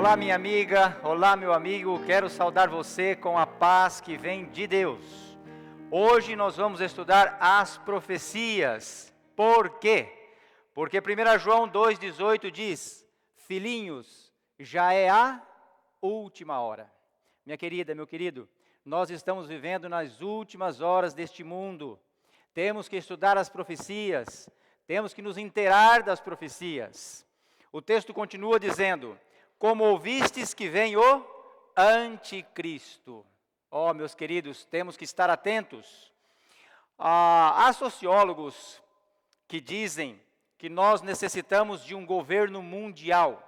Olá, minha amiga, olá, meu amigo, quero saudar você com a paz que vem de Deus. Hoje nós vamos estudar as profecias. Por quê? Porque 1 João 2,18 diz: filhinhos, já é a última hora. Minha querida, meu querido, nós estamos vivendo nas últimas horas deste mundo. Temos que estudar as profecias, temos que nos inteirar das profecias. O texto continua dizendo: como ouvistes que vem o anticristo. Oh, meus queridos, temos que estar atentos. Há sociólogos que dizem que nós necessitamos de um governo mundial.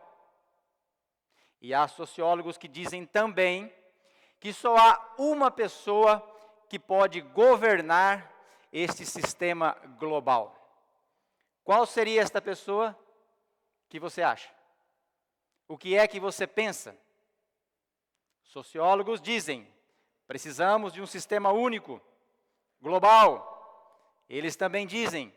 E há sociólogos que dizem também que só há uma pessoa que pode governar este sistema global. Qual seria esta pessoa? Que você acha? O que é que você pensa? Sociólogos dizem: precisamos de um sistema único, global. Eles também dizem: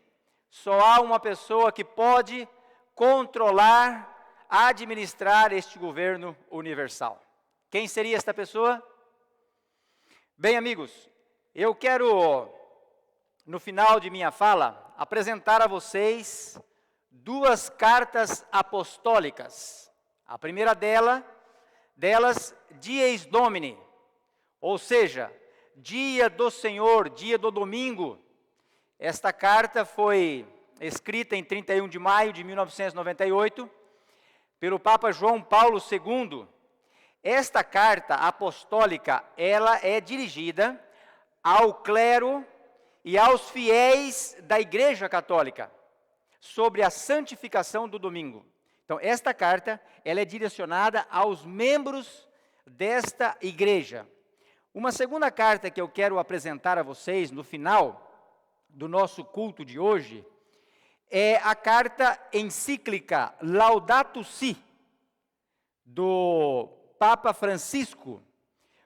só há uma pessoa que pode controlar, administrar este governo universal. Quem seria esta pessoa? Bem, amigos, eu quero, no final de minha fala, apresentar a vocês duas cartas apostólicas. A primeira delas, Dies Domini, ou seja, dia do Senhor, dia do domingo. Esta carta foi escrita em 31 de maio de 1998, pelo Papa João Paulo II. Esta carta apostólica, ela é dirigida ao clero e aos fiéis da Igreja Católica, sobre a santificação do domingo. Então, esta carta, ela é direcionada aos membros desta igreja. Uma segunda carta que eu quero apresentar a vocês no final do nosso culto de hoje, é a carta encíclica Laudato Si, do Papa Francisco,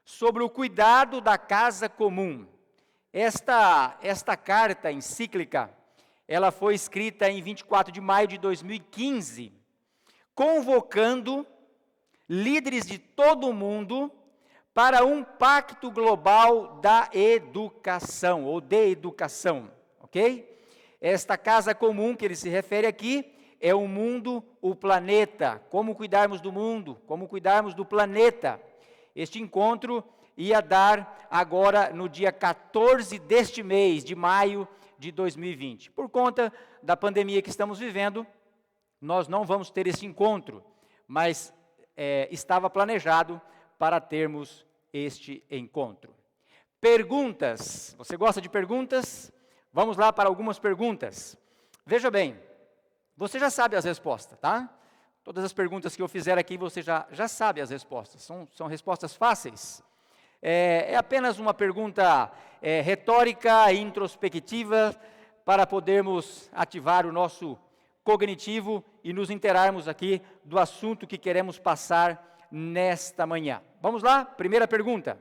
sobre o cuidado da casa comum. Esta carta encíclica, ela foi escrita em 24 de maio de 2015, convocando líderes de todo o mundo para um pacto global da educação, ou de educação, ok? Esta casa comum que ele se refere aqui é o mundo, o planeta, como cuidarmos do mundo, como cuidarmos do planeta. Este encontro ia dar agora no dia 14 deste mês, de maio de 2020. Por conta da pandemia que estamos vivendo, nós não vamos ter esse encontro, mas estava planejado para termos este encontro. Perguntas. Você gosta de perguntas? Vamos lá para algumas perguntas. Veja bem, você já sabe as respostas, tá? Todas as perguntas que eu fizer aqui, você já sabe as respostas. São respostas fáceis. É apenas uma pergunta retórica e introspectiva para podermos ativar o nosso cognitivo e nos inteirarmos aqui do assunto que queremos passar nesta manhã. Vamos lá? Primeira pergunta.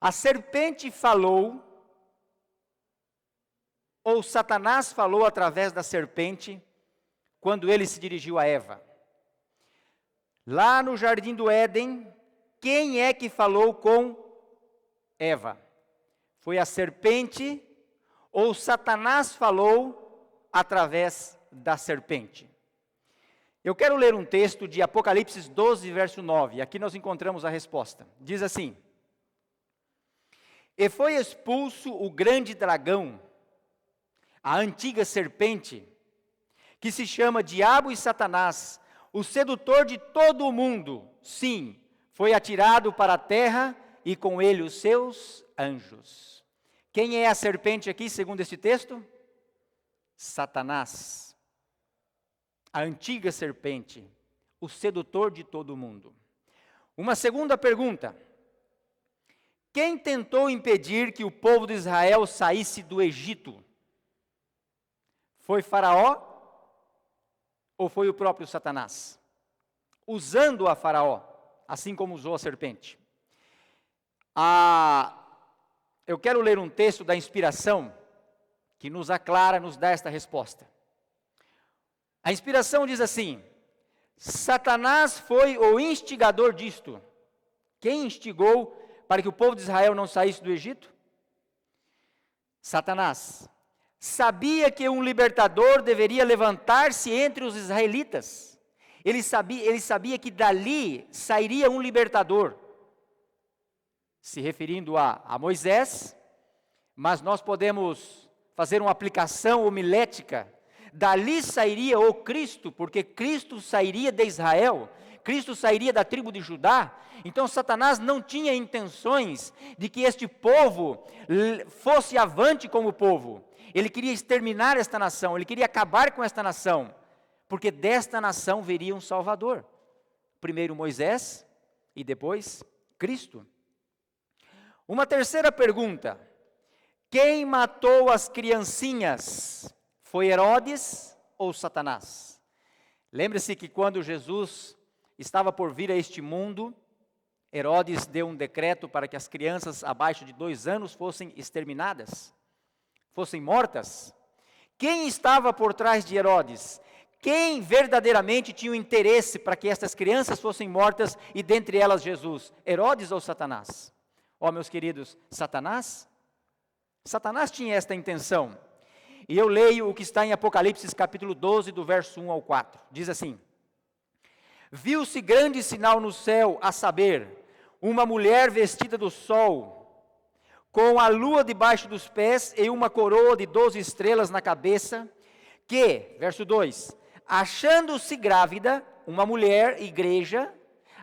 A serpente falou, ou Satanás falou através da serpente, quando ele se dirigiu a Eva? Lá no jardim do Éden, quem é que falou com Eva? Foi a serpente ou Satanás falou através da serpente? Eu quero ler um texto de Apocalipse 12, verso 9. Aqui nós encontramos a resposta. Diz assim: e foi expulso o grande dragão, a antiga serpente, que se chama Diabo e Satanás, o sedutor de todo o mundo. Sim, foi atirado para a terra e com ele os seus anjos. Quem é a serpente aqui, segundo este texto? Satanás, a antiga serpente, o sedutor de todo o mundo. Uma segunda pergunta: quem tentou impedir que o povo de Israel saísse do Egito? Foi Faraó ou foi o próprio Satanás? Usando a Faraó, assim como usou a serpente. Eu quero ler um texto da inspiração que nos aclara, nos dá esta resposta. A inspiração diz assim: Satanás foi o instigador disto. Quem instigou para que o povo de Israel não saísse do Egito? Satanás. Sabia que um libertador deveria levantar-se entre os israelitas. Ele sabia que dali sairia um libertador. Se referindo a Moisés, mas nós podemos fazer uma aplicação homilética. Dali sairia o Cristo, porque Cristo sairia de Israel, Cristo sairia da tribo de Judá. Então Satanás não tinha intenções de que este povo fosse avante como povo. Ele queria exterminar esta nação, ele queria acabar com esta nação, porque desta nação viria um Salvador. Primeiro Moisés e depois Cristo. Uma terceira pergunta: quem matou as criancinhas? Foi Herodes ou Satanás? Lembre-se que quando Jesus estava por vir a este mundo, Herodes deu um decreto para que as crianças abaixo de 2 anos fossem exterminadas, fossem mortas. Quem estava por trás de Herodes? Quem verdadeiramente tinha o interesse para que estas crianças fossem mortas e dentre elas Jesus? Herodes ou Satanás? Ó, meus queridos, Satanás? Satanás tinha esta intenção. E eu leio o que está em Apocalipse capítulo 12, do verso 1 ao 4. Diz assim: viu-se grande sinal no céu, a saber, uma mulher vestida do sol, com a lua debaixo dos pés e uma coroa de 12 estrelas na cabeça, que, verso 2, achando-se grávida, uma mulher, igreja,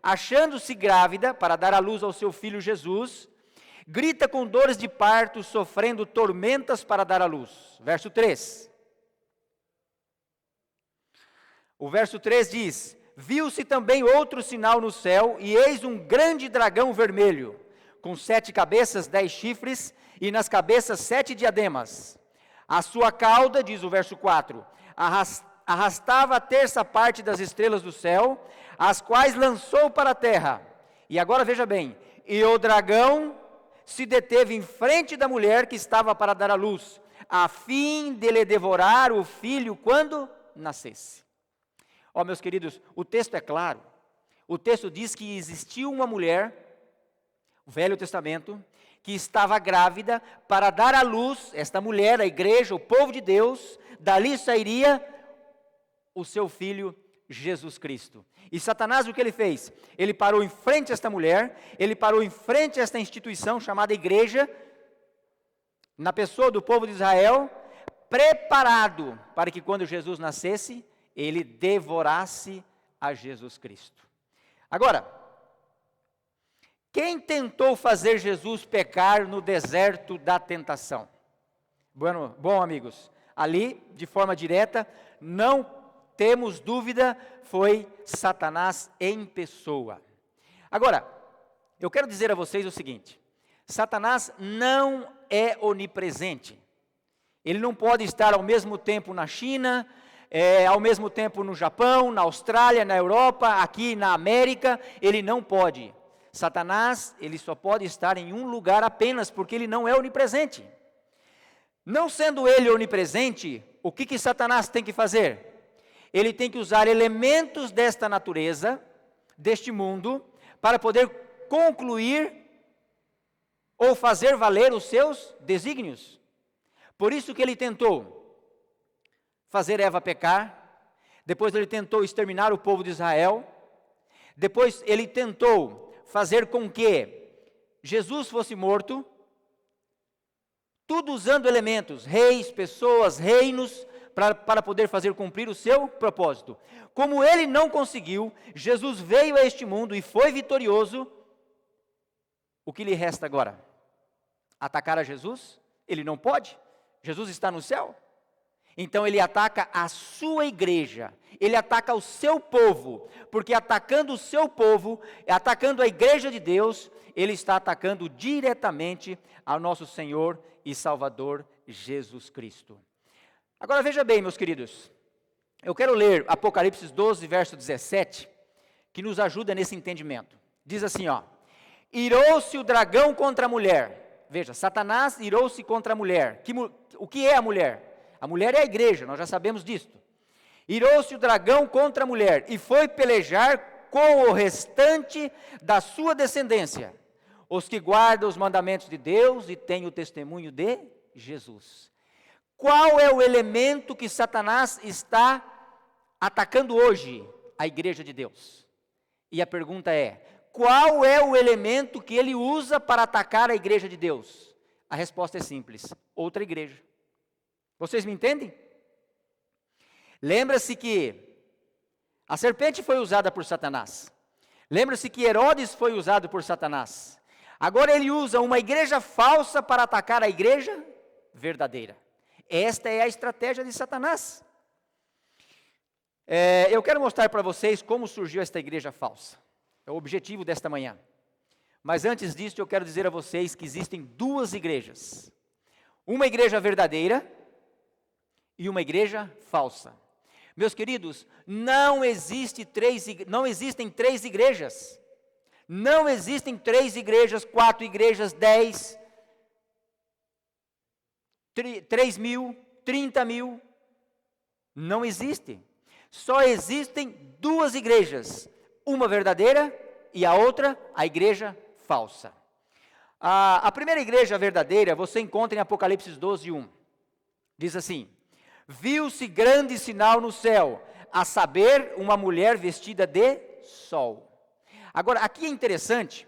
achando-se grávida para dar à luz ao seu filho Jesus, grita com dores de parto, sofrendo tormentas para dar à luz. Verso 3. O verso 3 diz: viu-se também outro sinal no céu, e eis um grande dragão vermelho, com 7 cabeças, 10 chifres, e nas cabeças 7 diademas. A sua cauda, diz o verso 4, arrastava a terça parte das estrelas do céu, as quais lançou para a terra. E agora veja bem: e o dragão se deteve em frente da mulher que estava para dar à luz, a fim de lhe devorar o filho quando nascesse. Ó, meus queridos, o texto é claro. O texto diz que existiu uma mulher, o Velho Testamento, que estava grávida para dar à luz, esta mulher, a igreja, o povo de Deus, dali sairia o seu filho Jesus Cristo. E Satanás, o que ele fez? Ele parou em frente a esta mulher, ele parou em frente a esta instituição chamada igreja, na pessoa do povo de Israel, preparado para que quando Jesus nascesse, ele devorasse a Jesus Cristo. Agora, quem tentou fazer Jesus pecar no deserto da tentação? Bom, amigos, ali, de forma direta, não temos dúvida, foi Satanás em pessoa. Agora, eu quero dizer a vocês o seguinte: Satanás não é onipresente. Ele não pode estar ao mesmo tempo na China, ao mesmo tempo no Japão, na Austrália, na Europa, aqui na América. Ele não pode. Satanás, ele só pode estar em um lugar apenas, porque ele não é onipresente. Não sendo ele onipresente, o que Satanás tem que fazer? Ele tem que usar elementos desta natureza, deste mundo, para poder concluir ou fazer valer os seus desígnios. Por isso que ele tentou fazer Eva pecar, depois ele tentou exterminar o povo de Israel, depois ele tentou fazer com que Jesus fosse morto, tudo usando elementos, reis, pessoas, reinos, para poder fazer cumprir o seu propósito. Como ele não conseguiu, Jesus veio a este mundo e foi vitorioso. O que lhe resta agora? Atacar a Jesus? Ele não pode. Jesus está no céu. Então ele ataca a sua igreja, ele ataca o seu povo, porque atacando o seu povo, atacando a igreja de Deus, ele está atacando diretamente ao nosso Senhor e Salvador Jesus Cristo. Agora veja bem, meus queridos, eu quero ler Apocalipse 12, verso 17, que nos ajuda nesse entendimento. Diz assim, ó: irou-se o dragão contra a mulher. Veja, Satanás irou-se contra a mulher. O que é a mulher? A mulher é a igreja, nós já sabemos disto. Irou-se o dragão contra a mulher e foi pelejar com o restante da sua descendência, os que guardam os mandamentos de Deus e têm o testemunho de Jesus. Qual é o elemento que Satanás está atacando hoje? A igreja de Deus. E a pergunta é: qual é o elemento que ele usa para atacar a igreja de Deus? A resposta é simples: outra igreja. Vocês me entendem? Lembra-se que a serpente foi usada por Satanás. Lembra-se que Herodes foi usado por Satanás. Agora ele usa uma igreja falsa para atacar a igreja verdadeira. Esta é a estratégia de Satanás. Eu quero mostrar para vocês como surgiu esta igreja falsa. É o objetivo desta manhã. Mas antes disso, eu quero dizer a vocês que existem duas igrejas. Uma igreja verdadeira e uma igreja falsa. Meus queridos, não existem três igrejas. Não existem 3 igrejas, 4 igrejas, 10, 3 mil, 30 mil. Não existe. Só existem 2 igrejas. Uma verdadeira e a outra, a igreja falsa. A primeira igreja verdadeira você encontra em Apocalipse 12:1. Diz assim: viu-se grande sinal no céu, a saber, uma mulher vestida de sol. Agora, aqui é interessante,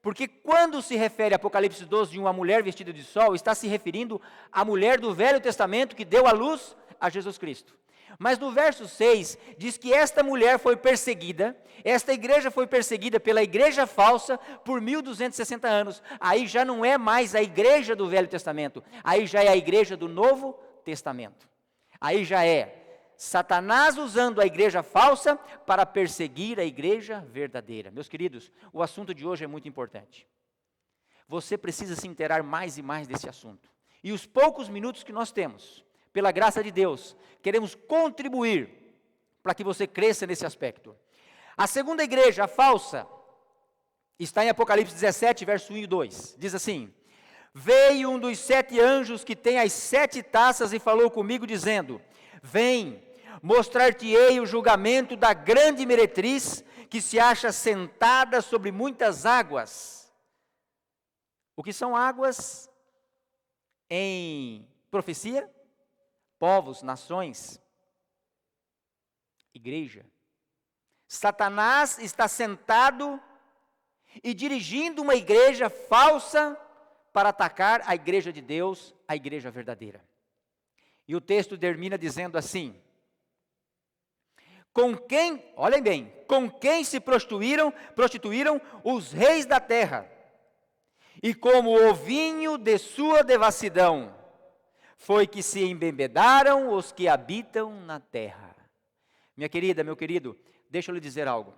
porque quando se refere a Apocalipse 12:1 a mulher vestida de sol, está se referindo à mulher do Velho Testamento que deu à luz a Jesus Cristo. Mas no verso 6, diz que esta mulher foi perseguida, esta igreja foi perseguida pela igreja falsa por 1260 anos. Aí já não é mais a igreja do Velho Testamento, aí já é a igreja do Novo Testamento. Aí já é Satanás usando a igreja falsa para perseguir a igreja verdadeira. Meus queridos, o assunto de hoje é muito importante. Você precisa se inteirar mais e mais desse assunto. E os poucos minutos que nós temos, pela graça de Deus, queremos contribuir para que você cresça nesse aspecto. A segunda igreja, a falsa, está em Apocalipse 17, verso 1 e 2. Diz assim: veio um dos 7 anjos que tem as 7 taças e falou comigo dizendo: vem, mostrar-te-ei o julgamento da grande meretriz que se acha sentada sobre muitas águas. O que são águas em profecia? Povos, nações, igreja. Satanás está sentado e dirigindo uma igreja falsa para atacar a igreja de Deus, a igreja verdadeira. E o texto termina dizendo assim: com quem, olhem bem, com quem se prostituíram os reis da terra, e como o vinho de sua devassidão, foi que se embebedaram os que habitam na terra. Minha querida, meu querido, deixa eu lhe dizer algo.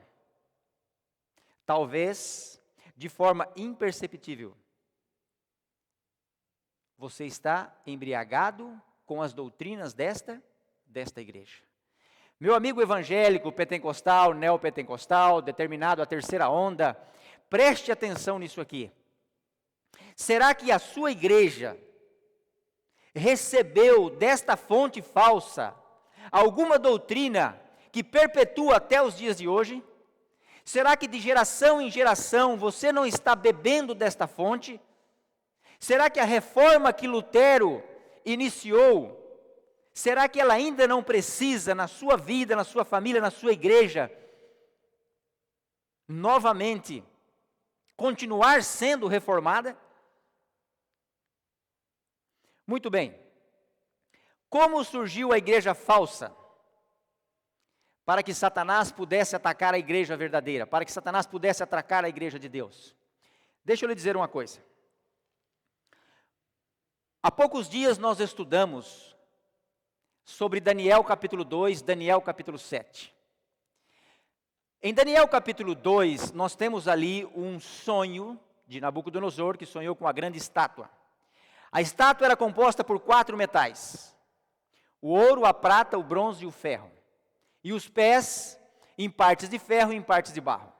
Talvez, de forma imperceptível, você está embriagado com as doutrinas desta igreja. Meu amigo evangélico, pentecostal, neopentecostal, determinado à terceira onda, preste atenção nisso aqui. Será que a sua igreja recebeu desta fonte falsa alguma doutrina que perpetua até os dias de hoje? Será que de geração em geração você não está bebendo desta fonte? Será que a reforma que Lutero iniciou, será que ela ainda não precisa na sua vida, na sua família, na sua igreja, novamente, continuar sendo reformada? Muito bem. Como surgiu a igreja falsa? Para que Satanás pudesse atacar a igreja verdadeira, para que Satanás pudesse atacar a igreja de Deus. Deixa eu lhe dizer uma coisa. Há poucos dias nós estudamos sobre Daniel capítulo 2, Daniel capítulo 7. Em Daniel capítulo 2, nós temos ali um sonho de Nabucodonosor, que sonhou com a grande estátua. A estátua era composta por 4 metais: o ouro, a prata, o bronze e o ferro. E os pés em partes de ferro e em partes de barro.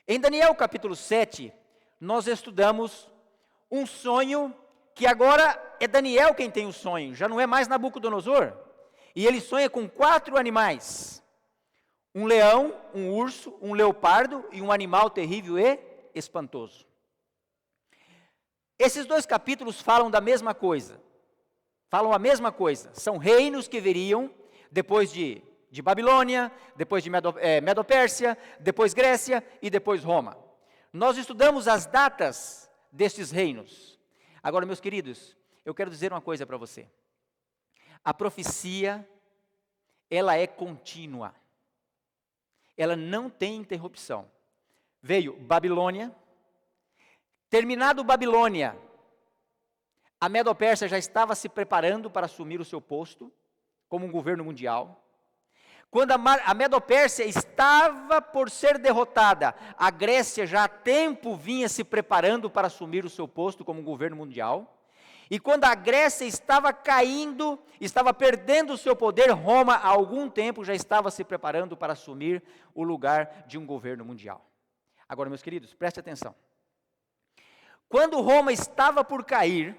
Em Daniel capítulo 7, nós estudamos um sonho que agora é Daniel quem tem o sonho, já não é mais Nabucodonosor. e ele sonha com 4 animais: um leão, um urso, um leopardo e um animal terrível e espantoso. Esses 2 capítulos falam da mesma coisa. Falam a mesma coisa. São reinos que viriam depois de Babilônia, depois de Medo-Pérsia, depois Grécia e depois Roma. Nós estudamos as datas destes reinos. Agora, meus queridos, eu quero dizer uma coisa para você. A profecia, ela é contínua. Ela não tem interrupção. Veio Babilônia. Terminado Babilônia, a Medo-Pérsia já estava se preparando para assumir o seu posto como um governo mundial. Quando a Medo-Pérsia estava por ser derrotada, a Grécia já há tempo vinha se preparando para assumir o seu posto como um governo mundial. E quando a Grécia estava caindo, estava perdendo o seu poder, Roma há algum tempo já estava se preparando para assumir o lugar de um governo mundial. Agora, meus queridos, preste atenção. Quando Roma estava por cair,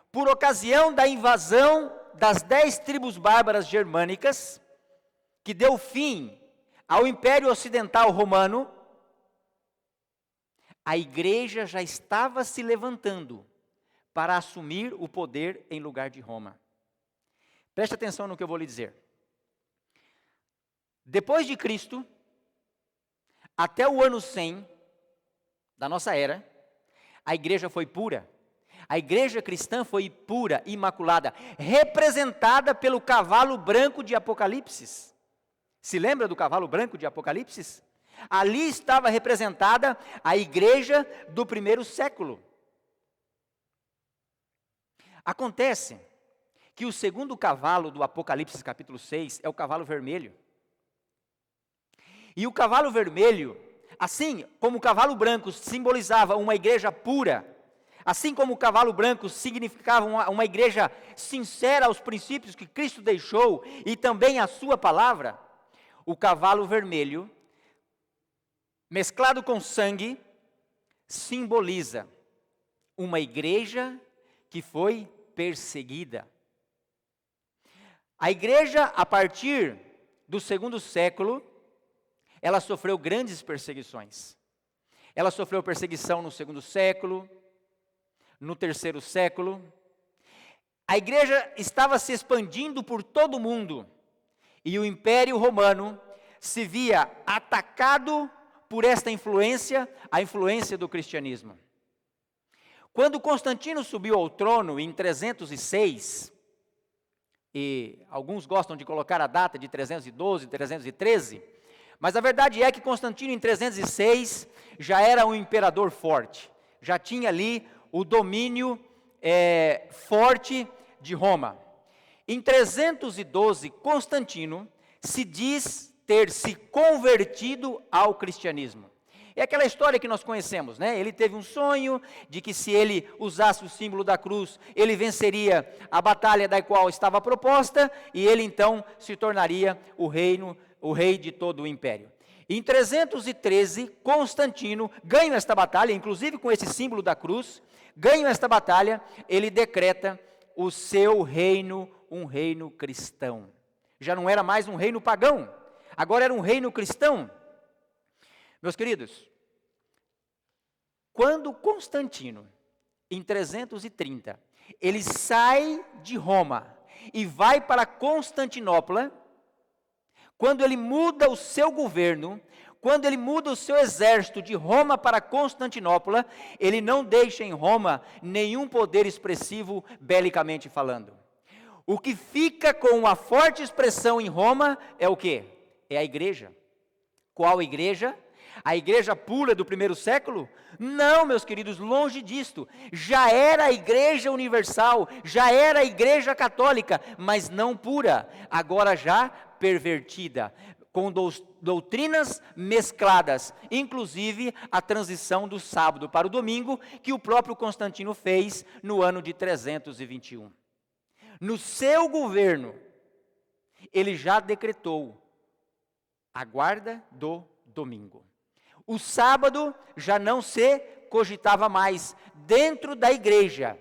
por ocasião da invasão das 10 tribos bárbaras germânicas, que deu fim ao Império Ocidental Romano, a igreja já estava se levantando para assumir o poder em lugar de Roma. Preste atenção no que eu vou lhe dizer. Depois de Cristo, até o ano 100 da nossa era, a igreja foi pura. A igreja cristã foi pura, imaculada, representada pelo cavalo branco de Apocalipse. Se lembra do cavalo branco de Apocalipse? Ali estava representada a igreja do primeiro século. Acontece que o segundo cavalo do Apocalipse capítulo 6 é o cavalo vermelho. E o cavalo vermelho, assim como o cavalo branco simbolizava uma igreja pura, assim como o cavalo branco significava uma igreja sincera aos princípios que Cristo deixou e também a sua palavra, o cavalo vermelho, mesclado com sangue, simboliza uma igreja que foi perseguida. A igreja, a partir do segundo século, ela sofreu grandes perseguições. Ela sofreu perseguição no segundo século, no terceiro século. A igreja estava se expandindo por todo o mundo, e o Império Romano se via atacado por esta influência, a influência do cristianismo. Quando Constantino subiu ao trono em 306, e alguns gostam de colocar a data de 312, 313, mas a verdade é que Constantino em 306 já era um imperador forte, já tinha ali o domínio forte de Roma. Em 312, Constantino se diz ter se convertido ao cristianismo. É aquela história que nós conhecemos, né? Ele teve um sonho de que se ele usasse o símbolo da cruz, ele venceria a batalha da qual estava proposta, e ele então se tornaria o rei de todo o império. Em 313, Constantino ganha esta batalha, inclusive com esse símbolo da cruz, ganha esta batalha, ele decreta o seu reino, um reino cristão. Já não era mais um reino pagão, agora era um reino cristão. Meus queridos, quando Constantino, em 330, ele sai de Roma e vai para Constantinopla, quando ele muda o seu governo, quando ele muda o seu exército de Roma para Constantinopla, ele não deixa em Roma nenhum poder expressivo belicamente falando. O que fica com uma forte expressão em Roma é o quê? É a igreja. Qual igreja? A igreja pura do primeiro século? Não, meus queridos, longe disto. Já era a igreja universal, já era a igreja católica, mas não pura, agora já pervertida, com doutrinas mescladas, inclusive a transição do sábado para o domingo, que o próprio Constantino fez no ano de 321. No seu governo, ele já decretou a guarda do domingo. O sábado já não se cogitava mais dentro da igreja,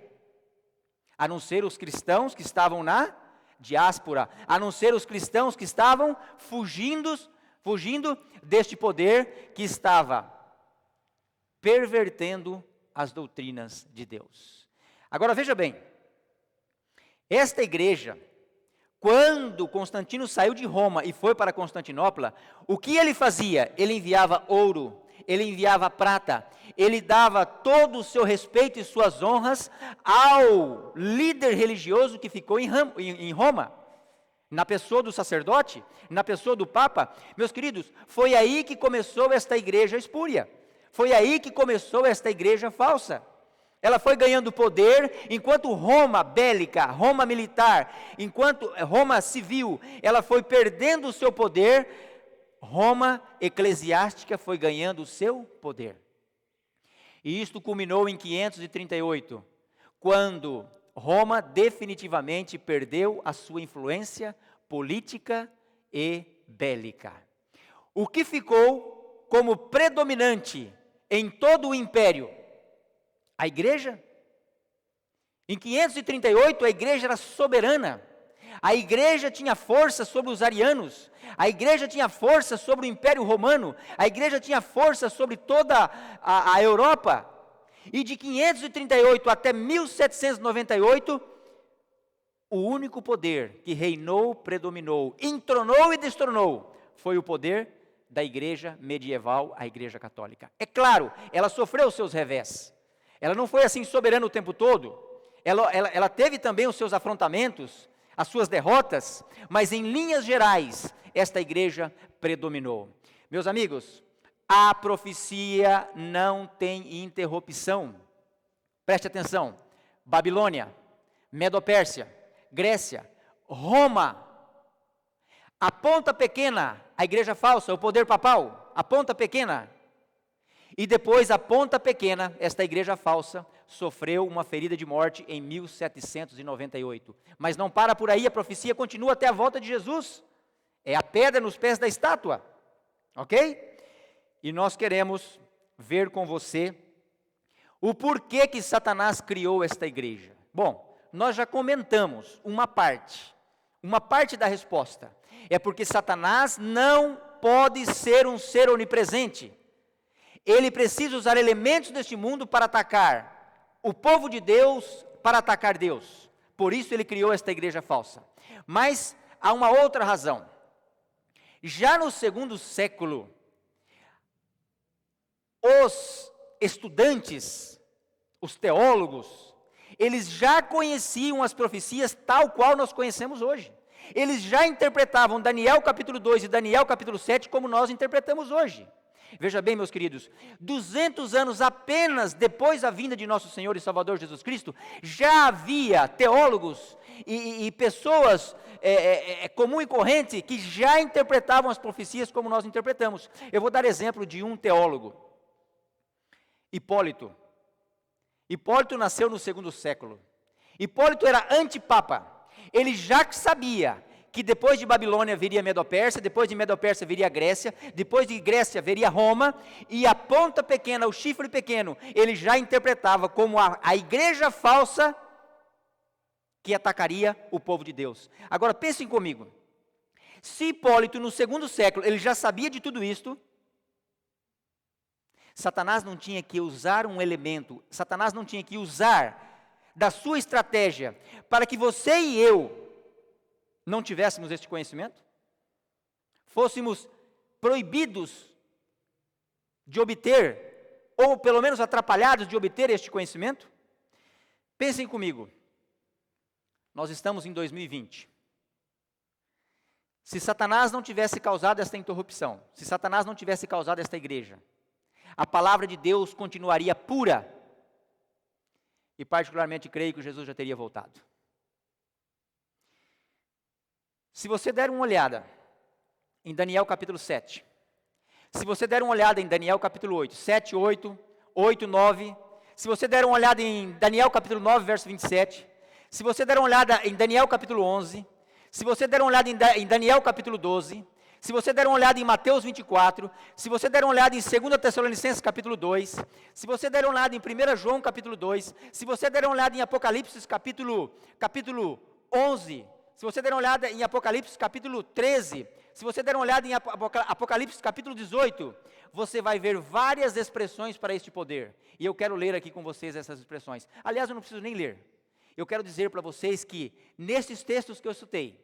a não ser os cristãos que estavam na diáspora, a não ser os cristãos que estavam fugindo deste poder que estava pervertendo as doutrinas de Deus. Agora veja bem, esta igreja, quando Constantino saiu de Roma e foi para Constantinopla, o que ele fazia? Ele enviava ouro, ele enviava prata, ele dava todo o seu respeito e suas honras ao líder religioso que ficou em Roma, na pessoa do sacerdote, na pessoa do Papa. Meus queridos, foi aí que começou esta igreja espúria, foi aí que começou esta igreja falsa. Ela foi ganhando poder, enquanto Roma bélica, Roma militar, enquanto Roma civil, ela foi perdendo o seu poder, Roma eclesiástica foi ganhando o seu poder. E isto culminou em 538, quando Roma definitivamente perdeu a sua influência política e bélica. O que ficou como predominante em todo o império? A igreja. Em 538 a igreja era soberana. A igreja tinha força sobre os arianos, a igreja tinha força sobre o Império Romano, a igreja tinha força sobre toda a Europa. E de 538 até 1798, o único poder que reinou, predominou, entronou e destronou, foi o poder da igreja medieval, a igreja católica. É claro, ela sofreu os seus revés, ela não foi assim soberana o tempo todo, ela teve também os seus afrontamentos, as suas derrotas, mas em linhas gerais, esta igreja predominou. Meus amigos, a profecia não tem interrupção. Preste atenção: Babilônia, Medo-Pérsia, Grécia, Roma, a ponta pequena, a igreja falsa, o poder papal, a ponta pequena. E depois a ponta pequena, esta igreja falsa, sofreu uma ferida de morte em 1798. Mas não para por aí, a profecia continua até a volta de Jesus. É a pedra nos pés da estátua, ok? E nós queremos ver com você o porquê que Satanás criou esta igreja. Bom, nós já comentamos uma parte da resposta. É porque Satanás não pode ser um ser onipresente. Ele precisa usar elementos deste mundo para atacar o povo de Deus, para atacar Deus. Por isso ele criou esta igreja falsa. Mas há uma outra razão. Já no segundo século, os estudantes, os teólogos, eles já conheciam as profecias tal qual nós conhecemos hoje. Eles já interpretavam Daniel capítulo 2 e Daniel capítulo 7 como nós interpretamos hoje. Veja bem, meus queridos, 200 anos apenas depois da vinda de nosso Senhor e Salvador Jesus Cristo, já havia teólogos e pessoas comum e corrente que já interpretavam as profecias como nós interpretamos. Eu vou dar exemplo de um teólogo, Hipólito. Hipólito nasceu no segundo século. Hipólito era antipapa. Ele já sabia que depois de Babilônia viria Medo-Pérsia, depois de Medo-Pérsia viria Grécia, depois de Grécia viria Roma, e a ponta pequena, o chifre pequeno, ele já interpretava como a igreja falsa que atacaria o povo de Deus. Agora pensem comigo, se Hipólito no segundo século, ele já sabia de tudo isto, Satanás não tinha que usar um elemento, Satanás não tinha que usar da sua estratégia para que você e eu não tivéssemos este conhecimento, fôssemos proibidos de obter, ou pelo menos atrapalhados de obter este conhecimento. Pensem comigo, nós estamos em 2020, se Satanás não tivesse causado esta interrupção, se Satanás não tivesse causado esta igreja, a palavra de Deus continuaria pura, e particularmente creio que Jesus já teria voltado. Se você der uma olhada em Daniel capítulo 7, se você der uma olhada em Daniel capítulo 8, 7, 8, 8, 9, se você der uma olhada em Daniel capítulo 9, verso 27, se você der uma olhada em Daniel capítulo 11, se você der uma olhada em Daniel capítulo 12, se você der uma olhada em Mateus 24, se você der uma olhada em 2 Tessalonicenses capítulo 2, se você der uma olhada em 1 João capítulo 2, se você der uma olhada em Apocalipse capítulo 11, se você der uma olhada em Apocalipse capítulo 13, se você der uma olhada em Apocalipse capítulo 18, você vai ver várias expressões para este poder. E eu quero ler aqui com vocês essas expressões. Aliás, eu não preciso nem ler. Eu quero dizer para vocês que, nesses textos que eu citei,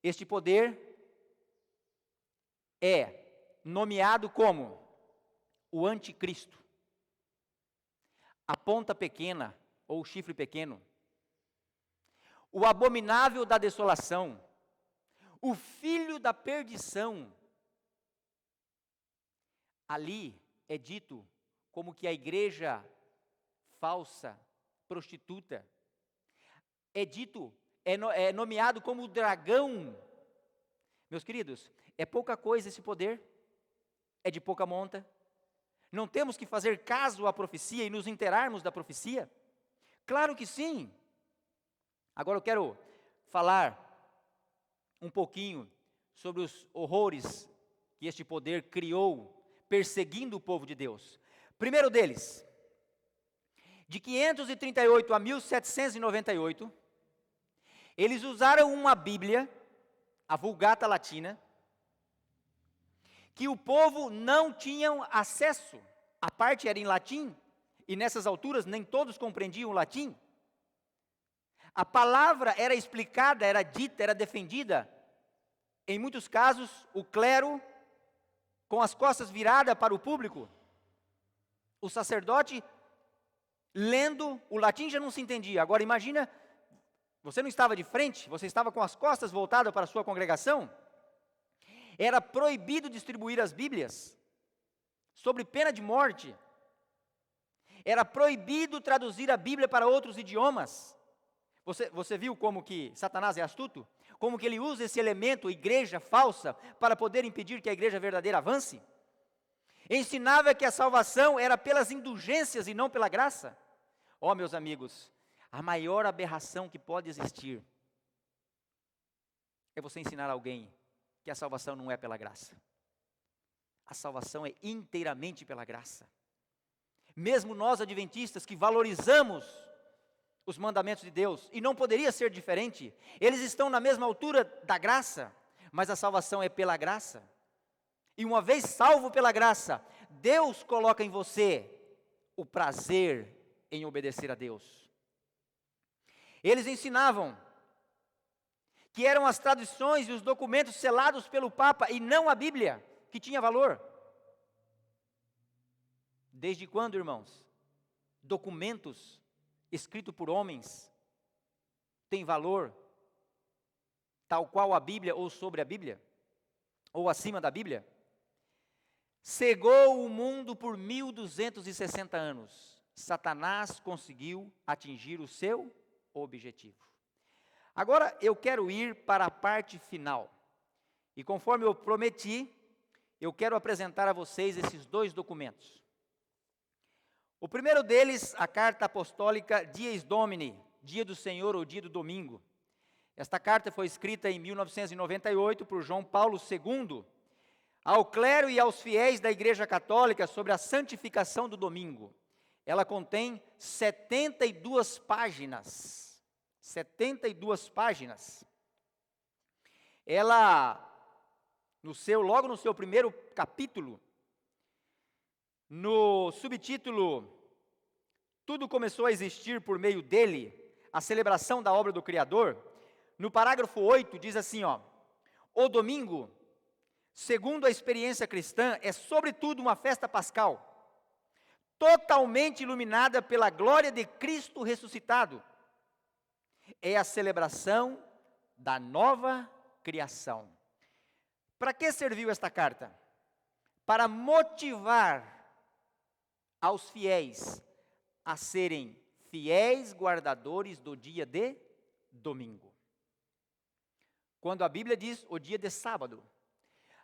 este poder é nomeado como o anticristo, a ponta pequena ou o chifre pequeno, o abominável da desolação, o filho da perdição. Ali é dito como que a igreja falsa, prostituta, é dito, é nomeado como o dragão. Meus queridos, é pouca coisa esse poder? É de pouca monta? Não temos que fazer caso à profecia e nos inteirarmos da profecia? Claro que sim. Agora eu quero falar um pouquinho sobre os horrores que este poder criou, perseguindo o povo de Deus. Primeiro deles, de 538 a 1798, eles usaram uma Bíblia, a Vulgata Latina, que o povo não tinha acesso. A parte era em latim, e nessas alturas nem todos compreendiam o latim. A palavra era explicada, era dita, era defendida. Em muitos casos, o clero, com as costas viradas para o público, o sacerdote, lendo, o latim já não se entendia. Agora imagina, você não estava de frente, você estava com as costas voltadas para a sua congregação. Era proibido distribuir as Bíblias, sob pena de morte. Era proibido traduzir a Bíblia para outros idiomas. Você viu como que Satanás é astuto? Como que ele usa esse elemento, igreja falsa, para poder impedir que a igreja verdadeira avance? Ensinava que a salvação era pelas indulgências e não pela graça. Ó, meus amigos, a maior aberração que pode existir é você ensinar alguém que a salvação não é pela graça. A salvação é inteiramente pela graça. Mesmo nós adventistas que valorizamos os mandamentos de Deus, e não poderia ser diferente, eles estão na mesma altura da graça, mas a salvação é pela graça. E uma vez salvo pela graça, Deus coloca em você o prazer em obedecer a Deus. Eles ensinavam que eram as tradições e os documentos selados pelo Papa e não a Bíblia que tinha valor. Desde quando, irmãos, documentos escritos por homens têm valor, tal qual a Bíblia ou sobre a Bíblia, ou acima da Bíblia? Cegou o mundo por 1260 anos. Satanás conseguiu atingir o seu objetivo. Agora eu quero ir para a parte final. E conforme eu prometi, eu quero apresentar a vocês esses dois documentos. O primeiro deles, a carta apostólica Dies Domini, Dia do Senhor ou Dia do Domingo. Esta carta foi escrita em 1998 por João Paulo II, ao clero e aos fiéis da Igreja Católica sobre a santificação do domingo. Ela contém 72 páginas. 72 páginas. Ela, logo no seu primeiro capítulo, no subtítulo Tudo começou a existir por meio dele, a celebração da obra do Criador, no parágrafo 8 diz assim, o domingo, segundo a experiência cristã, é sobretudo uma festa pascal, totalmente iluminada pela glória de Cristo ressuscitado. É a celebração da nova criação. Para que serviu esta carta? Para motivar aos fiéis a serem fiéis guardadores do dia de domingo. Quando a Bíblia diz o dia de sábado.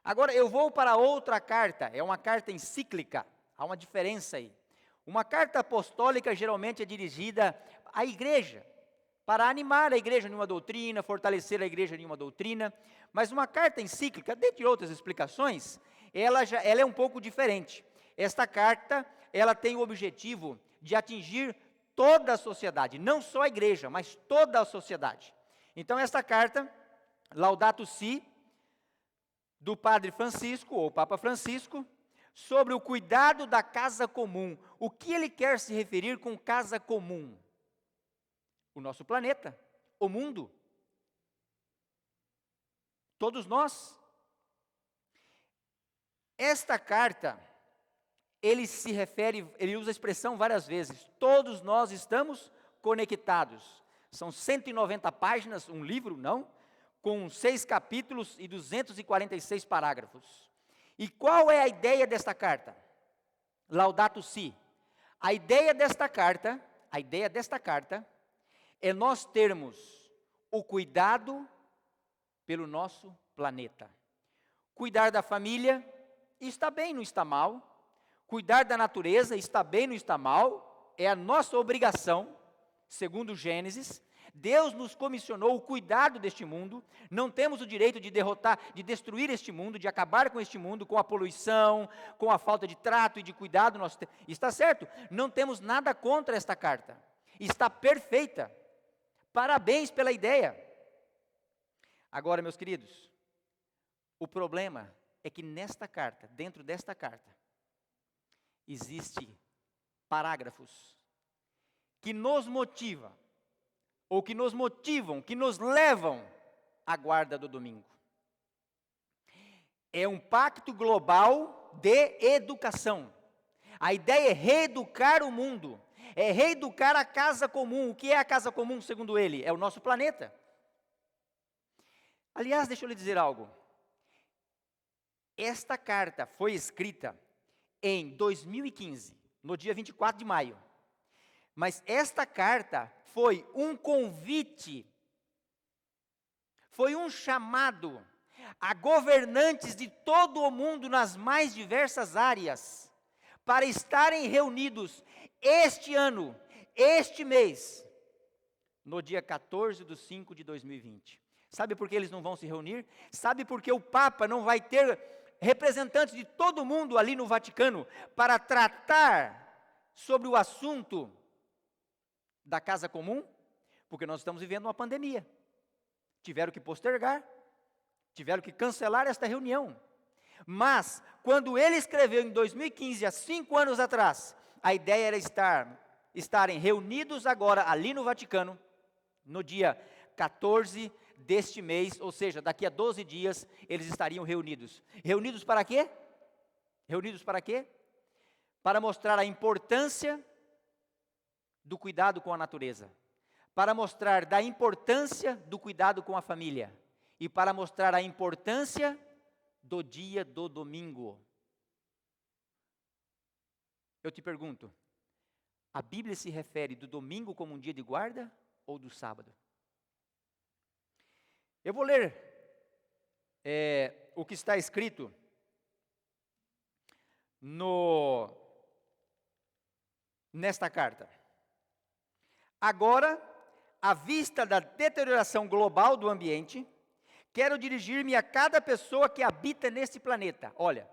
Agora eu vou para outra carta, é uma carta encíclica, há uma diferença aí. Uma carta apostólica geralmente é dirigida à igreja, para animar a igreja em uma doutrina, fortalecer a igreja em uma doutrina, mas uma carta encíclica, dentre outras explicações, ela é um pouco diferente. Esta carta, ela tem o objetivo de atingir toda a sociedade, não só a igreja, mas toda a sociedade. Então, esta carta, Laudato Si, do Padre Francisco, ou Papa Francisco, sobre o cuidado da casa comum. O que ele quer se referir com casa comum? O nosso planeta, o mundo. Todos nós. Esta carta, ele se refere, ele usa a expressão várias vezes, todos nós estamos conectados. São 190 páginas, um livro, não? Com 6 capítulos e 246 parágrafos. E qual é a ideia desta carta? Laudato Si. A ideia desta carta é nós termos o cuidado pelo nosso planeta. Cuidar da família, está bem, não está mal. Cuidar da natureza, está bem, não está mal. É a nossa obrigação, segundo Gênesis. Deus nos comissionou o cuidado deste mundo. Não temos o direito de derrotar, de destruir este mundo, de acabar com este mundo, com a poluição, com a falta de trato e de cuidado. Está certo, não temos nada contra esta carta. Está perfeita. Parabéns pela ideia. Agora, meus queridos, o problema é que nesta carta, dentro desta carta, existem parágrafos que nos motivam, ou que nos motivam, que nos levam à guarda do domingo. É um pacto global de educação. A ideia é reeducar o mundo, é reeducar a casa comum. O que é a casa comum, segundo ele? É o nosso planeta. Aliás, deixa eu lhe dizer algo. Esta carta foi escrita em 2015, no dia 24 de maio. Mas esta carta foi um convite, foi um chamado a governantes de todo o mundo nas mais diversas áreas, para estarem reunidos este ano, este mês, no dia 14/5/2020. Sabe por que eles não vão se reunir? Sabe por que o Papa não vai ter representantes de todo mundo ali no Vaticano para tratar sobre o assunto da casa comum? Porque nós estamos vivendo uma pandemia. Tiveram que postergar, tiveram que cancelar esta reunião. Mas, quando ele escreveu em 2015, há 5 anos atrás, a ideia era estarem reunidos agora ali no Vaticano, no dia 14 deste mês, ou seja, daqui a 12 dias, eles estariam reunidos. Reunidos para quê? Reunidos para quê? Para mostrar a importância do cuidado com a natureza, para mostrar da importância do cuidado com a família, e para mostrar a importância do dia do domingo. Eu te pergunto, a Bíblia se refere do domingo como um dia de guarda ou do sábado? Eu vou ler o que está escrito nesta carta. Agora, à vista da deterioração global do ambiente, quero dirigir-me a cada pessoa que habita neste planeta. Olha,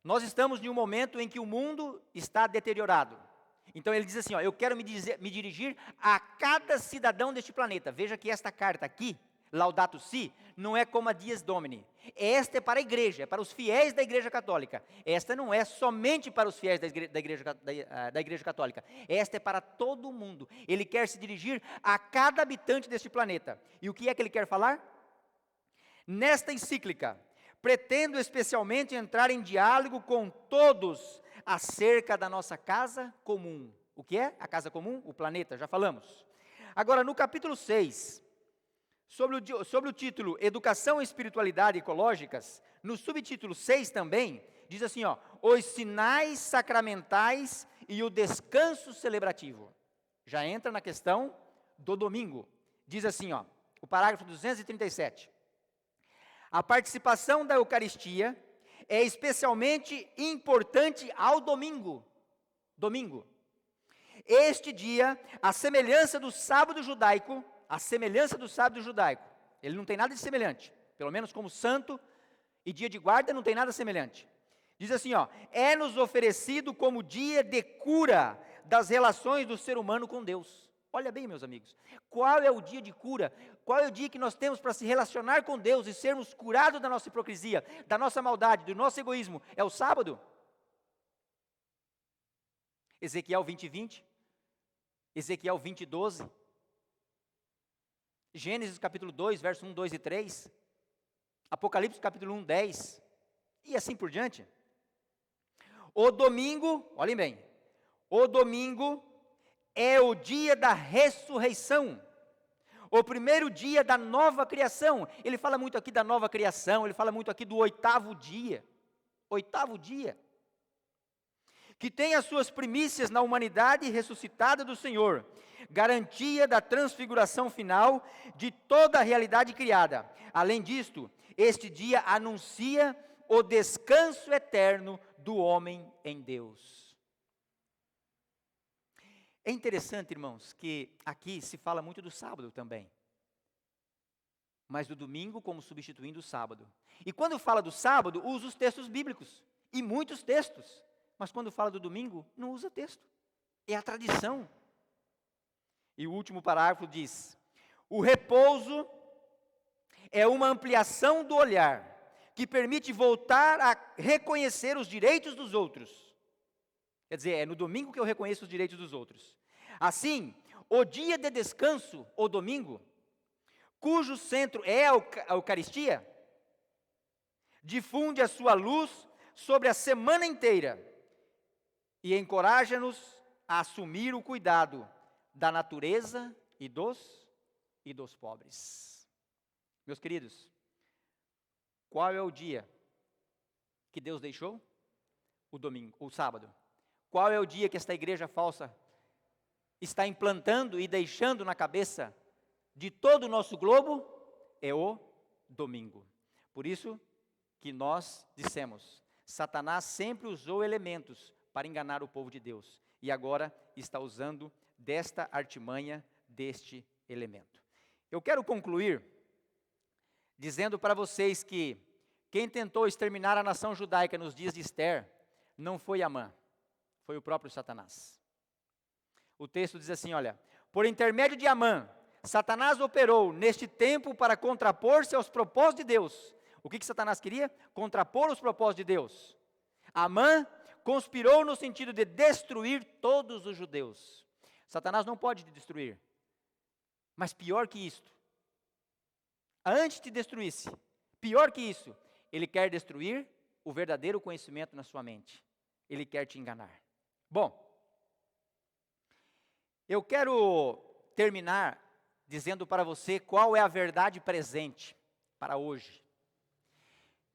nós estamos em um momento em que o mundo está deteriorado. Então ele diz assim, eu quero me dirigir a cada cidadão deste planeta. Veja que esta carta aqui, Laudato Si, não é como a Dies Domini. Esta é para a igreja, é para os fiéis da Igreja Católica. Esta não é somente para os fiéis da igreja Católica. Esta é para todo mundo. Ele quer se dirigir a cada habitante deste planeta. E o que é que ele quer falar? Nesta encíclica, pretendo especialmente entrar em diálogo com todos acerca da nossa casa comum. O que é a casa comum? O planeta, já falamos. Agora, no capítulo 6, sobre o título Educação e Espiritualidade Ecológicas, no subtítulo 6 também, diz assim, os sinais sacramentais e o descanso celebrativo. Já entra na questão do domingo. Diz assim, o parágrafo 237. A participação da Eucaristia é especialmente importante ao domingo. Este dia, a semelhança do sábado judaico, ele não tem nada de semelhante, pelo menos como santo e dia de guarda não tem nada semelhante. Diz assim, é-nos oferecido como dia de cura das relações do ser humano com Deus. Olha bem, meus amigos, qual é o dia de cura? Qual é o dia que nós temos para se relacionar com Deus e sermos curados da nossa hipocrisia, da nossa maldade, do nosso egoísmo? É o sábado? Ezequiel 20:20, Ezequiel 20:12, Gênesis capítulo 2, verso 1, 2 e 3, Apocalipse capítulo 1, 10, e assim por diante. O domingo, olhem bem, o domingo é o dia da ressurreição, o primeiro dia da nova criação. Ele fala muito aqui da nova criação, ele fala muito aqui do oitavo dia, que tem as suas primícias na humanidade ressuscitada do Senhor, garantia da transfiguração final de toda a realidade criada. Além disto, este dia anuncia o descanso eterno do homem em Deus. É interessante, irmãos, que aqui se fala muito do sábado também, mas do domingo como substituindo o sábado. E quando fala do sábado, usa os textos bíblicos, e muitos textos, mas quando fala do domingo, não usa texto, é a tradição. E o último parágrafo diz: o repouso é uma ampliação do olhar, que permite voltar a reconhecer os direitos dos outros. Quer dizer, é no domingo que eu reconheço os direitos dos outros. Assim, o dia de descanso, o domingo, cujo centro é a Eucaristia, difunde a sua luz sobre a semana inteira e encoraja-nos a assumir o cuidado da natureza e dos pobres. Meus queridos, qual é o dia que Deus deixou? O domingo, o sábado. Qual é o dia que esta igreja falsa está implantando e deixando na cabeça de todo o nosso globo? É o domingo. Por isso que nós dissemos, Satanás sempre usou elementos para enganar o povo de Deus, e agora está usando desta artimanha, deste elemento. Eu quero concluir dizendo para vocês que quem tentou exterminar a nação judaica nos dias de Ester não foi Amã, foi o próprio Satanás. O texto diz assim, olha: por intermédio de Amã, Satanás operou neste tempo para contrapor-se aos propósitos de Deus. O que Satanás queria? Contrapor os propósitos de Deus. Amã conspirou no sentido de destruir todos os judeus. Satanás não pode te destruir, mas pior que isto, antes de destruir-se, pior que isso, ele quer destruir o verdadeiro conhecimento na sua mente. Ele quer te enganar. Bom, eu quero terminar dizendo para você qual é a verdade presente para hoje.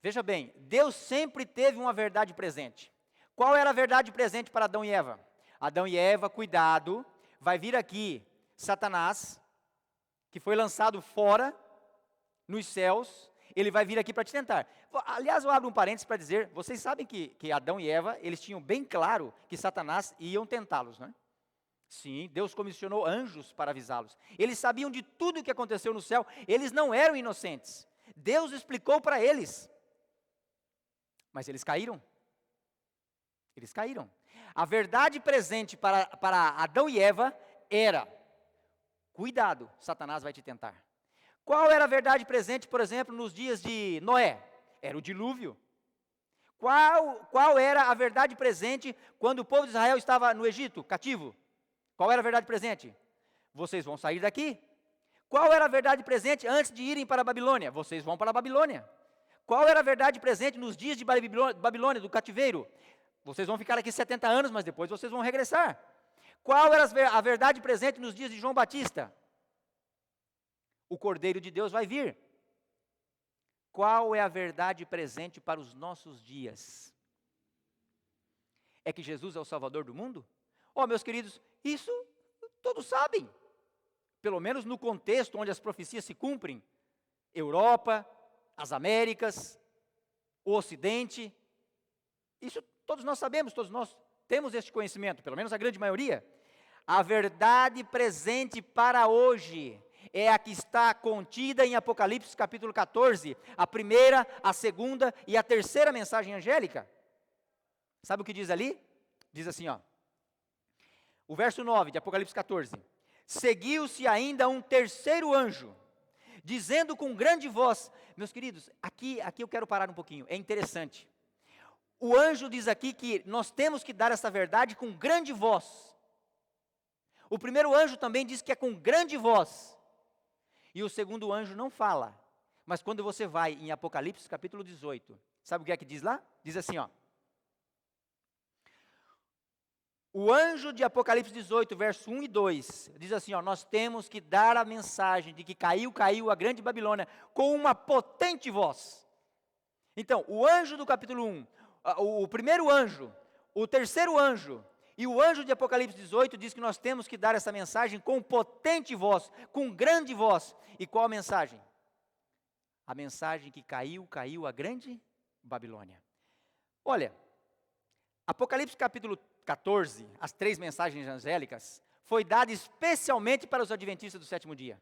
Veja bem, Deus sempre teve uma verdade presente. Qual era a verdade presente para Adão e Eva? Adão e Eva, cuidado, vai vir aqui Satanás, que foi lançado fora, nos céus, ele vai vir aqui para te tentar. Aliás, eu abro um parênteses para dizer, vocês sabem que Adão e Eva, eles tinham bem claro que Satanás iam tentá-los, não é? Sim, Deus comissionou anjos para avisá-los. Eles sabiam de tudo o que aconteceu no céu, eles não eram inocentes. Deus explicou para eles. Mas eles caíram. Eles caíram. A verdade presente para Adão e Eva era: cuidado, Satanás vai te tentar. Qual era a verdade presente, por exemplo, nos dias de Noé? Era o dilúvio. Qual era a verdade presente quando o povo de Israel estava no Egito, cativo? Qual era a verdade presente? Vocês vão sair daqui. Qual era a verdade presente antes de irem para a Babilônia? Vocês vão para a Babilônia. Qual era a verdade presente nos dias de Babilônia, do cativeiro? Vocês vão ficar aqui 70 anos, mas depois vocês vão regressar. Qual era a verdade presente nos dias de João Batista? O Cordeiro de Deus vai vir. Qual é a verdade presente para os nossos dias? É que Jesus é o Salvador do mundo? Oh, meus queridos, isso todos sabem. Pelo menos no contexto onde as profecias se cumprem. Europa, as Américas, o Ocidente. Isso todos nós sabemos, todos nós temos este conhecimento, pelo menos a grande maioria. A verdade presente para hoje é a que está contida em Apocalipse capítulo 14, a primeira, a segunda e a terceira mensagem angélica. Sabe o que diz ali? Diz assim, ó, o verso 9 de Apocalipse 14: seguiu-se ainda um terceiro anjo, dizendo com grande voz, meus queridos, aqui eu quero parar um pouquinho, é interessante. O anjo diz aqui que nós temos que dar essa verdade com grande voz. O primeiro anjo também diz que é com grande voz. E o segundo anjo não fala. Mas quando você vai em Apocalipse capítulo 18, sabe o que é que diz lá? Diz assim, ó. O anjo de Apocalipse 18, verso 1 e 2, diz assim, ó, nós temos que dar a mensagem de que caiu a grande Babilônia com uma potente voz. Então, o anjo do capítulo 1, o primeiro anjo, o terceiro anjo e o anjo de Apocalipse 18 diz que nós temos que dar essa mensagem com potente voz, com grande voz. E qual a mensagem? A mensagem que caiu a grande Babilônia. Olha, Apocalipse capítulo 14, as 3 mensagens angélicas, foi dada especialmente para os adventistas do sétimo dia.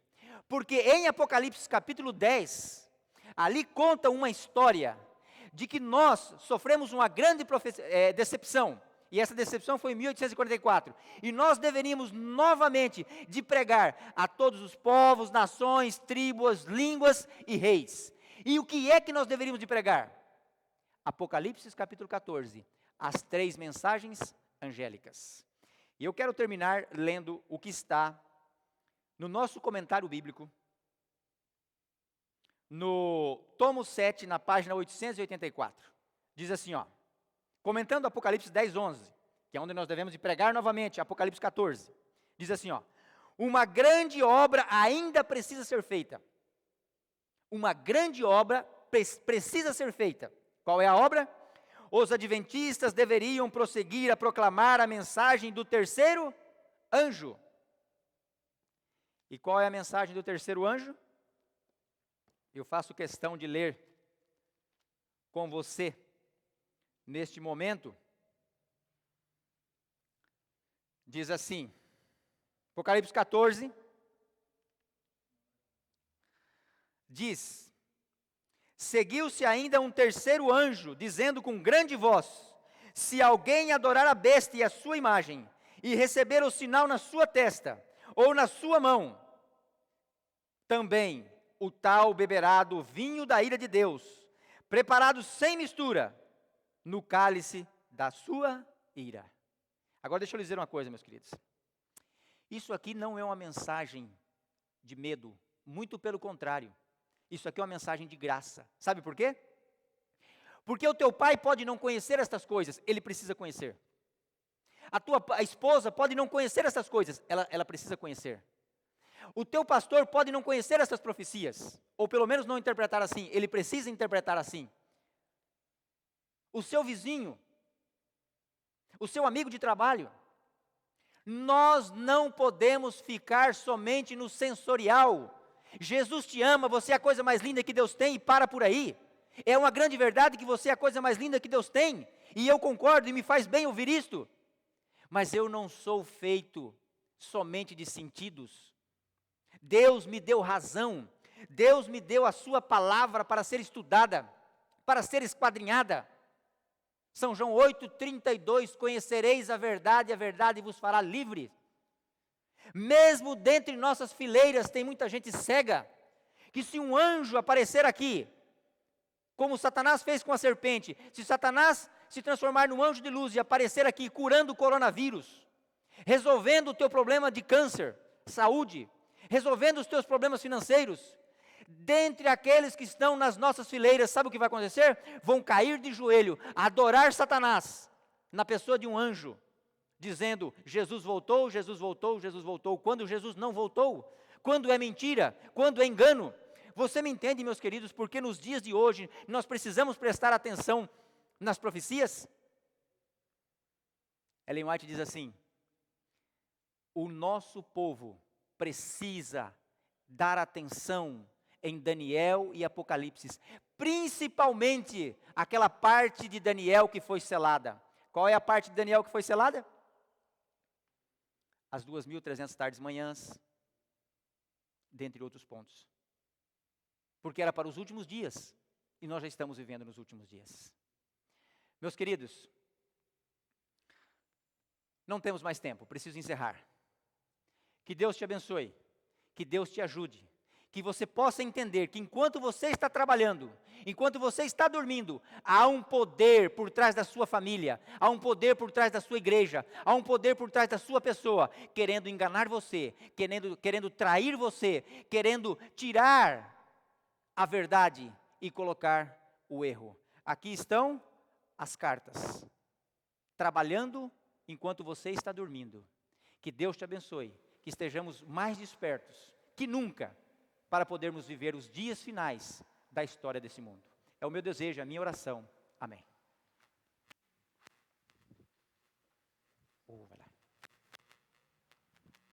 Porque em Apocalipse capítulo 10, ali conta uma história de que nós sofremos uma grande decepção. E essa decepção foi em 1844. E nós deveríamos novamente de pregar a todos os povos, nações, tribos, línguas e reis. E o que é que nós deveríamos de pregar? Apocalipse capítulo 14, as 3 mensagens angélicas. E eu quero terminar lendo o que está no nosso comentário bíblico, no tomo 7, na página 884. Diz assim, ó, comentando Apocalipse 10, 11, que é onde nós devemos de pregar novamente, Apocalipse 14. Diz assim, ó, uma grande obra ainda precisa ser feita. Uma grande obra precisa ser feita. Qual é a obra? Os adventistas deveriam prosseguir a proclamar a mensagem do terceiro anjo. E qual é a mensagem do terceiro anjo? Eu faço questão de ler com você, neste momento. Diz assim, Apocalipse 14, diz, seguiu-se ainda um terceiro anjo, dizendo com grande voz, se alguém adorar a besta e a sua imagem, e receber o sinal na sua testa, ou na sua mão, também o tal beberá do vinho da ira de Deus, preparado sem mistura, no cálice da sua ira. Agora deixa eu lhe dizer uma coisa, meus queridos. Isso aqui não é uma mensagem de medo, muito pelo contrário. Isso aqui é uma mensagem de graça. Sabe por quê? Porque o teu pai pode não conhecer estas coisas, ele precisa conhecer. A esposa pode não conhecer essas coisas, ela precisa conhecer. O teu pastor pode não conhecer essas profecias, ou pelo menos não interpretar assim, ele precisa interpretar assim. O seu vizinho, o seu amigo de trabalho, nós não podemos ficar somente no sensorial. Jesus te ama, você é a coisa mais linda que Deus tem e para por aí. É uma grande verdade que você é a coisa mais linda que Deus tem, e eu concordo e me faz bem ouvir isto. Mas eu não sou feito somente de sentidos. Deus me deu razão, Deus me deu a sua palavra para ser estudada, para ser esquadrinhada. São João 8,32, conhecereis a verdade vos fará livres. Mesmo dentre nossas fileiras tem muita gente cega, que se um anjo aparecer aqui, como Satanás fez com a serpente, se Satanás se transformar num anjo de luz e aparecer aqui curando o coronavírus, resolvendo o teu problema de câncer, saúde, resolvendo os teus problemas financeiros, dentre aqueles que estão nas nossas fileiras, sabe o que vai acontecer? Vão cair de joelho, adorar Satanás, na pessoa de um anjo, dizendo, Jesus voltou, Jesus voltou, Jesus voltou, quando Jesus não voltou, quando é mentira, quando é engano. Você me entende, meus queridos, porque nos dias de hoje, nós precisamos prestar atenção nas profecias? Ellen White diz assim, o nosso povo precisa dar atenção em Daniel e Apocalipse, principalmente aquela parte de Daniel que foi selada. Qual é a parte de Daniel que foi selada? As 2.300 tardes manhãs, dentre outros pontos. Porque era para os últimos dias, e nós já estamos vivendo nos últimos dias. Meus queridos, não temos mais tempo, preciso encerrar. Que Deus te abençoe, que Deus te ajude, que você possa entender que enquanto você está trabalhando, enquanto você está dormindo, há um poder por trás da sua família, há um poder por trás da sua igreja, há um poder por trás da sua pessoa, querendo enganar você, querendo trair você, querendo tirar a verdade e colocar o erro. Aqui estão as cartas, trabalhando enquanto você está dormindo. Que Deus te abençoe, que estejamos mais despertos que nunca para podermos viver os dias finais da história desse mundo. É o meu desejo, a minha oração. Amém.